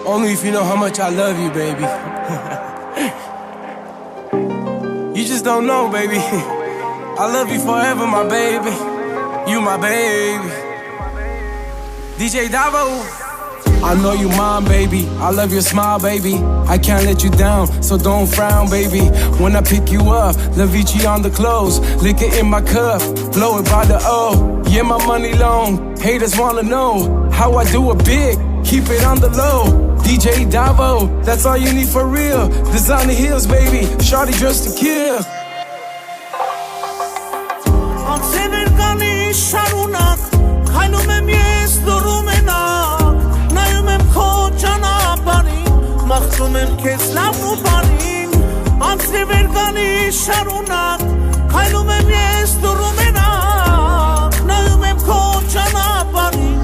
Only if you know how much I love you, baby. You just don't know, baby. I love you forever, my baby. You my baby. DJ Davo. I know you mine, baby. I love your smile, baby. I can't let you down, so don't frown, baby. When I pick you up, La Vici on the clothes, liquor in my cup, blow it by the O. Yeah, my money long. Haters wanna know how I do it big. Keep it on the low. DJ Davo, that's all you need for real. Designer heels, baby. Shawty dressed to kill. Մաղթում եմ քեզ լավն ու բանին Անցրևեր գանի շարունակ Քայլում եմ ես դուրում մենակ Նայում եմ քո ճանապարհին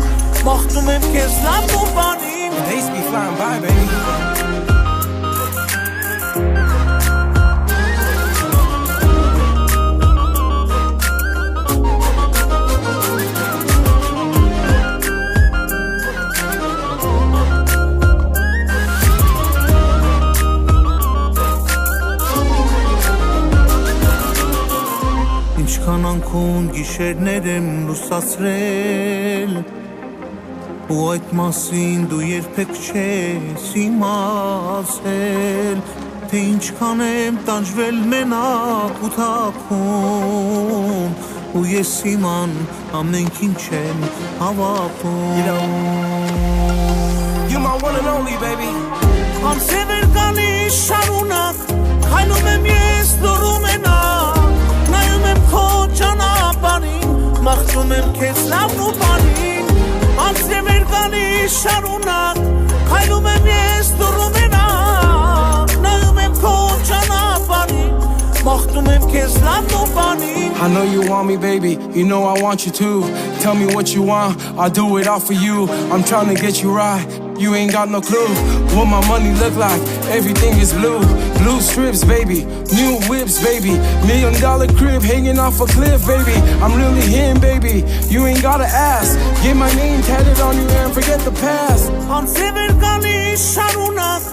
Մաղթում եմ քեզ լավն ու բանին Days be flying by, baby. Ինչքան անքուն գիշերներ եմ լուսացրել Ու այդ մասին դու երբեք չես իմացել Թե ինչքան եմ տանջվել մենակ ու թաքուն Ու ես իման ամենքին չեմ հավատում You my one and only, baby. Անցրևեր գանի շարունակ Քայլում եմ ես դուրում մենակ Նայում եմ քո ճանապարհին Մաղթում եմ քեզ լավն ու բանին Անցրևեր գանի շարունակ Քայլում եմ ես դուրում մենակ Նայում եմ քո ճանապարհին Մաղթում եմ քեզ լավն ու բանին I know you want me, baby. You know I want you too. Tell me what you want. I'll do it all for you. I'm trying to get you right. You ain't got no clue what my money look like. Everything is blue. Blue strips, baby. New whips, baby. $1 million crib hanging off a cliff, baby. I'm really him, baby. You ain't gotta ask. Get my name tatted on you and forget the past. Անցրևեր գանի շարունակ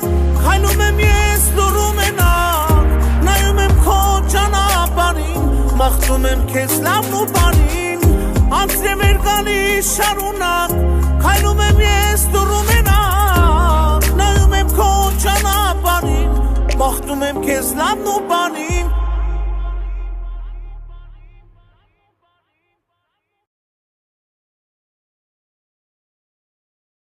Քայլում եմ ես դուրում մենակ Նայում եմ քո ճանապարհին Մաղթում եմ քեզ լավն ու բանին Անցրևեր գանի շարունակ Քայլում եմ ես դուրում մենակ Նայում եմ քո ճանապարհին Մաղթում եմ քեզ լավն ու բանին